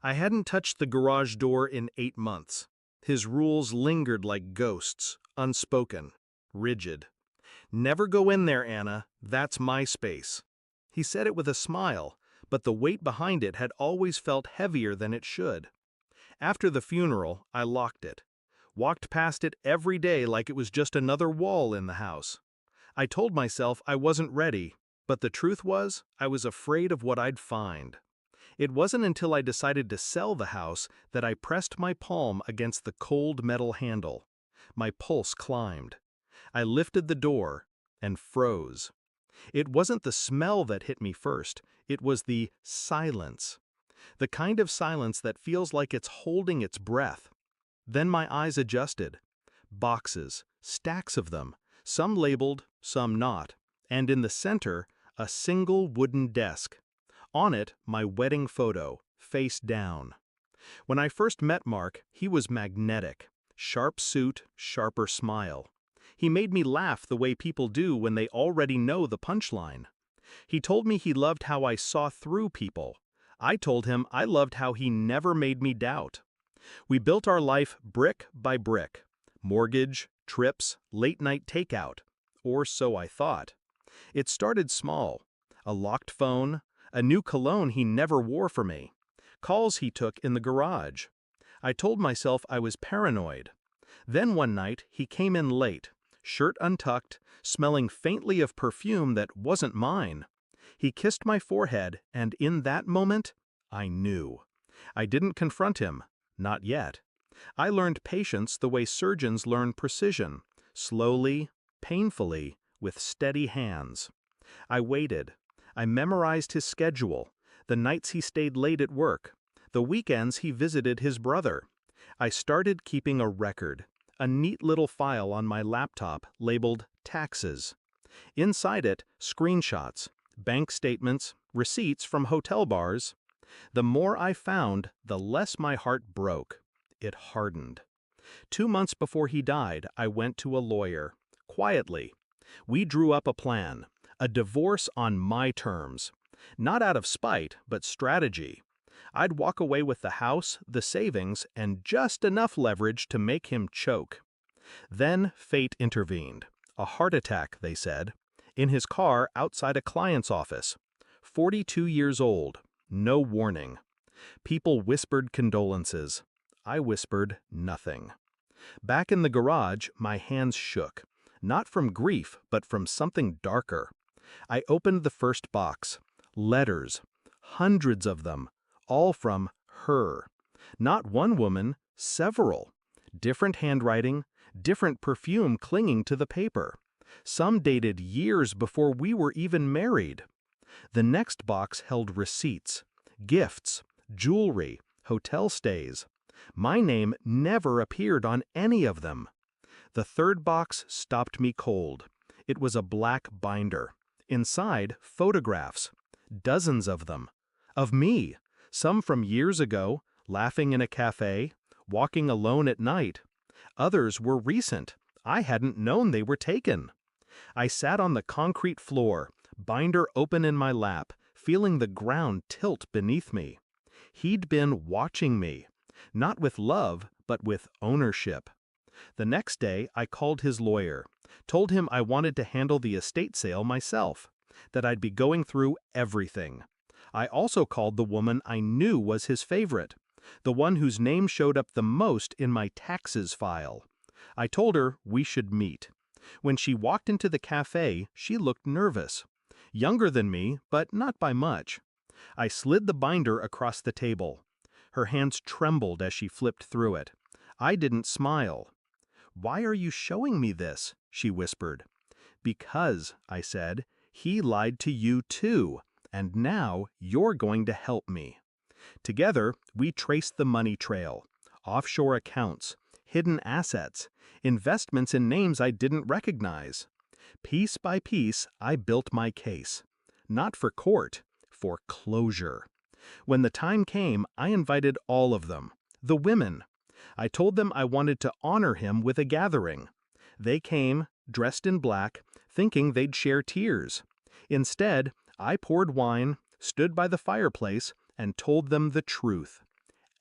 I hadn't touched the garage door in 8 months. His rules lingered like ghosts, unspoken, rigid. Never go in there, Anna. That's my space. He said it with a smile, but the weight behind it had always felt heavier than it should. After the funeral, I locked it. Walked past it every day like it was just another wall in the house. I told myself I wasn't ready, but the truth was, I was afraid of what I'd find. It wasn't until I decided to sell the house that I pressed my palm against the cold metal handle. My pulse climbed. I lifted the door and froze. It wasn't the smell that hit me first, it was the silence. The kind of silence that feels like it's holding its breath. Then my eyes adjusted. Boxes, stacks of them, some labeled, some not, and in the center, a single wooden desk. On it, my wedding photo, face down. When I first met Mark, he was magnetic. Sharp suit, sharper smile. He made me laugh the way people do when they already know the punchline. He told me he loved how I saw through people. I told him I loved how he never made me doubt. We built our life brick by brick. Mortgage, trips, late-night takeout. Or so I thought. It started small. A locked phone, a new cologne he never wore for me, calls he took in the garage. I told myself I was paranoid. Then one night, he came in late, shirt untucked, smelling faintly of perfume that wasn't mine. He kissed my forehead, and in that moment, I knew. I didn't confront him, not yet. I learned patience the way surgeons learn precision, slowly, painfully, with steady hands. I waited. I memorized his schedule, the nights he stayed late at work, the weekends he visited his brother. I started keeping a record, a neat little file on my laptop labeled taxes. Inside it, screenshots, bank statements, receipts from hotel bars. The more I found, the less my heart broke. It hardened. 2 months before he died, I went to a lawyer, quietly. We drew up a plan, a divorce on my terms. Not out of spite, but strategy. I'd walk away with the house, the savings, and just enough leverage to make him choke. Then fate intervened. A heart attack, they said. In his car outside a client's office. 42 years old. No warning. People whispered condolences. I whispered nothing. Back in the garage, my hands shook. Not from grief, but from something darker. I opened the first box. Letters. Hundreds of them. All from her. Not one woman, several. Different handwriting, different perfume clinging to the paper. Some dated years before we were even married. The next box held receipts, gifts, jewelry, hotel stays. My name never appeared on any of them. The third box stopped me cold. It was a black binder. Inside, photographs. Dozens of them. Of me. Some from years ago, laughing in a cafe, walking alone at night. Others were recent. I hadn't known they were taken. I sat on the concrete floor, binder open in my lap, feeling the ground tilt beneath me. He'd been watching me. Not with love, but with ownership. The next day, I called his lawyer, told him I wanted to handle the estate sale myself, that I'd be going through everything. I also called the woman I knew was his favorite, the one whose name showed up the most in my taxes file. I told her we should meet. When she walked into the cafe, she looked nervous. Younger than me, but not by much. I slid the binder across the table. Her hands trembled as she flipped through it. I didn't smile. "Why are you showing me this?" she whispered. "Because," I said, "he lied to you too, and now you're going to help me." Together, we traced the money trail, offshore accounts, hidden assets, investments in names I didn't recognize. Piece by piece, I built my case. Not for court, for closure. When the time came, I invited all of them, the women. I told them I wanted to honor him with a gathering. They came, dressed in black, thinking they'd share tears. Instead, I poured wine, stood by the fireplace, and told them the truth.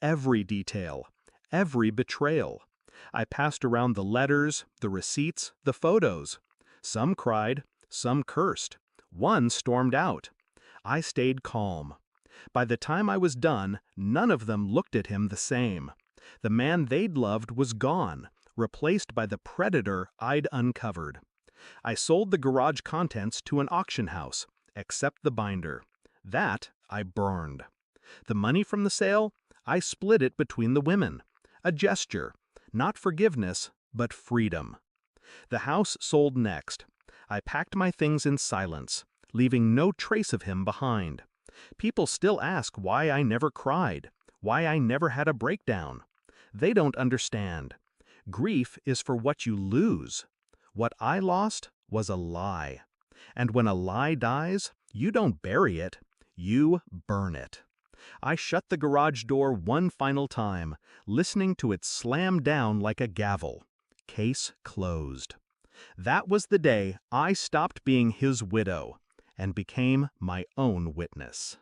every detail, every betrayal. I passed around the letters, the receipts, the photos. Some cried, some cursed. One stormed out. I stayed calm. By the time I was done, none of them looked at him the same. The man they'd loved was gone, replaced by the predator I'd uncovered. I sold the garage contents to an auction house, except the binder. That I burned. The money from the sale, I split it between the women. A gesture, not forgiveness, but freedom. The house sold next. I packed my things in silence, leaving no trace of him behind. People still ask why I never cried, why I never had a breakdown. They don't understand. Grief is for what you lose. What I lost was a lie. And when a lie dies, you don't bury it, you burn it. I shut the garage door one final time, listening to it slam down like a gavel. Case closed. That was the day I stopped being his widow and became my own witness.